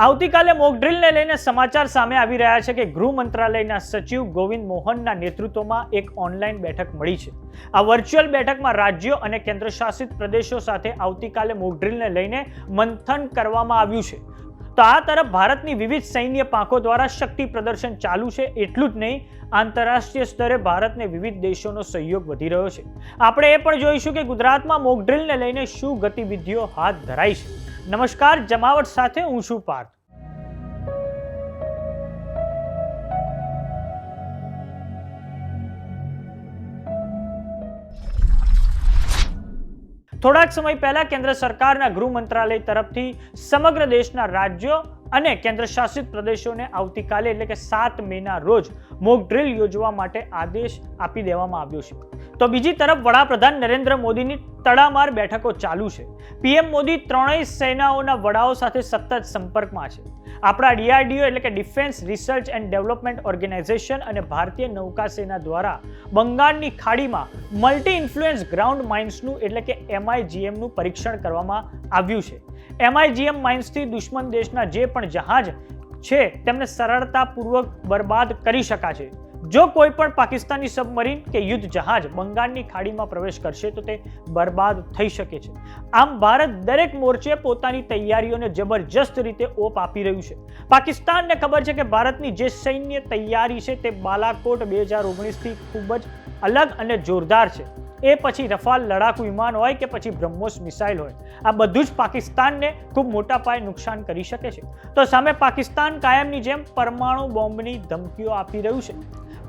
આવતીકાલે મોકડ્રીલને લઈને સમાચાર સામે આવી રહ્યા છે કે ગૃહ મંત્રાલયના સચિવ ગોવિંદ મોહનના નેતૃત્વમાં એક ઓનલાઈન બેઠક મળી છે. આ વર્ચ્યુઅલ બેઠકમાં રાજ્યો અને કેન્દ્રશાસિત પ્રદેશો સાથે આવતીકાલે મોકડ્રીલને લઈને મંથન કરવામાં આવ્યું છે. તો આ તરફ ભારતની વિવિધ સૈન્ય પાંખો દ્વારા શક્તિ પ્રદર્શન ચાલુ છે. એટલું જ નહીં, આંતરરાષ્ટ્રીય સ્તરે ભારતને વિવિધ દેશોનો સહયોગ વધી રહ્યો છે. આપણે એ પણ જોઈશું કે ગુજરાતમાં મોકડ્રીલને લઈને શું ગતિવિધિઓ હાથ ધરાઈ છે. નમસ્કાર, જમાવટ સાથે હું છું પાર્થ. થોડાક સમય પહેલા કેન્દ્ર સરકારના ગૃહ મંત્રાલય તરફથી સમગ્ર દેશના રાજ્યો અને કેન્દ્રશાસિત પ્રદેશોને આવતીકાલે એટલે કે 7 મેના રોજ મોક ડ્રીલ યોજવા માટે આદેશ આપી દેવામાં આવ્યો છે. તો બીજી તરફ વડાપ્રધાન નરેન્દ્ર મોદીની તડામાર બેઠકો ચાલુ છે. પીએમ મોદી ત્રણેય સેનાઓના વડાઓ સાથે સતત સંપર્કમાં છે. આપણા ડીઆરડીઓ એટલે કે defence research and development organisation અને ભારતીય નૌકાસેના દ્વારા બંગાળની ખાડીમાં મલ્ટી ઇન્ફ્લુએન્સ ગ્રાઉન્ડ માઇન્સનું એટલે કે MIGMનું પરીક્ષણ કરવામાં આવ્યું છે. MIGM માઇન્સથી દુશ્મન દેશના જે પણ જહાજ છે તેમને સરળતાપૂર્વક બરબાદ કરી શકાશે. જો કોઈ પણ પાકિસ્તાની સબમરીન કે યુદ્ધ જહાજ બંગાળની ખાડીમાં પ્રવેશ કરશે તો તે બરબાદ થઈ શકે છે. આમ ભારત દરેક મોરચે પોતાની તૈયારીઓને જબરજસ્ત રીતે ઓપ આપી રહ્યું છે. પાકિસ્તાનને ખબર છે કે ભારતની જે સૈન્ય તૈયારી છે તે બાલાકોટ 2019થી ખૂબ જ અલગ અને જોરદાર છે. એ પછી રફાલ લડાકુ વિમાન હોય કે પછી બ્રહ્મોસ મિસાઇલ હોય, આ બધું જ પાકિસ્તાનને ખૂબ મોટા પાયે નુકસાન કરી શકે છે. તો સામે પાકિસ્તાન કાયમની જેમ પરમાણુ બોમ્બની ધમકીઓ આપી રહ્યું છે.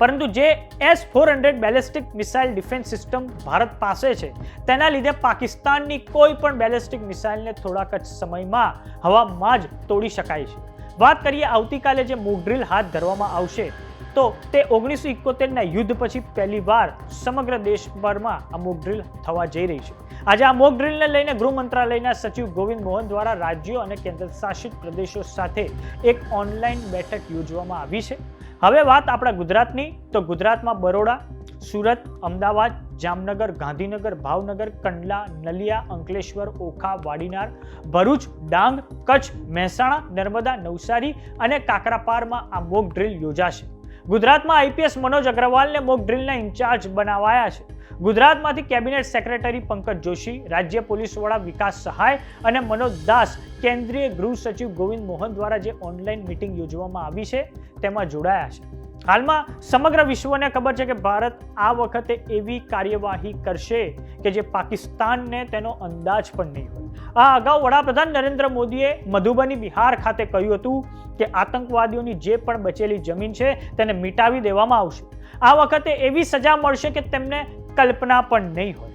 પરંતુ જે S-400 ballistic missile defence system Bharat પાસે છે તેના લીધે પાકિસ્તાનની કોઈ પણ બેલિસ્ટિક મિસાઇલને થોડાક જ સમયમાં હવામાં જ તોડી શકાય છે. વાત કરીએ આવતીકાલે જે મોક ડ્રીલ હાથ ધરવામાં આવશે તો તે 1971ના યુદ્ધ પછી પહેલીવાર સમગ્ર દેશભરમાં આ મોક ડ્રીલ થવા જઈ રહી છે. આજે આ મોક ડ્રીલને લઈને ગૃહ મંત્રાલયના સચિવ ગોવિંદ મોહન દ્વારા રાજ્યો અને કેન્દ્રશાસિત પ્રદેશો સાથે એક ઓનલાઈન બેઠક યોજવામાં આવી છે. હવે વાત આપણા ગુજરાતની, તો ગુજરાતમાં બરોડા, સુરત, અમદાવાદ, જામનગર, ગાંધીનગર, ભાવનગર, કંડલા, નલિયા, અંકલેશ્વર, ઓખા, વાડીનાર, ભરૂચ, ડાંગ, કચ્છ, મહેસાણા, નર્મદા, નવસારી અને કાકરાપારમાં આ મોક ડ્રીલ યોજાશે. ગુજરાતમાં IPS મનોજ અગ્રવાલને મોક ડ્રીલના ઇન્ચાર્જ બનાવાયા છે. ગુજરાતમાંથી કેબિનેટ સેક્રેટરી પંકજ જોશી, રાજ્ય પોલીસ વડા વિકાસ સહાય અને મનોજ દાસ કેન્દ્રીય ગૃહ સચિવ ગોવિંદ મોહન દ્વારા જે ઓનલાઈન મીટિંગ યોજવામાં આવી છે તેમાં જોડાયા છે. હાલમાં સમગ્ર વિશ્વને ખબર છે કે ભારત આ વખતે એવી કાર્યવાહી કરશે કે જે પાકિસ્તાનને તેનો અંદાજ પણ નહીં હોય. આ અગાઉ વડાપ્રધાન નરેન્દ્ર મોદીએ મધુબની, બિહાર ખાતે કહ્યું હતું કે આતંકવાદીઓની જે પણ બચેલી જમીન છે તેને મિટાવી દેવામાં આવશે. આ વખતે એવી સજા મળશે કે તેમને કલ્પના પણ નહીં હોય.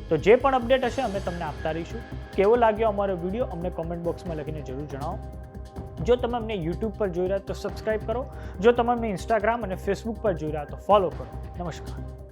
તો જે પણ અપડેટ હશે અમે તમને આપતા રહીશું. કેવો લાગ્યો અમારો વિડીયો અમને કોમેન્ટ બોક્સમાં લખીને જરૂર જણાવો. જો તમે અમને YouTube પર જોઈ રહ્યા તો સબસ્ક્રાઇબ કરો. જો તમે અમને Instagram અને Facebook પર જોઈ રહ્યા તો ફોલો કરો. નમસ્કાર.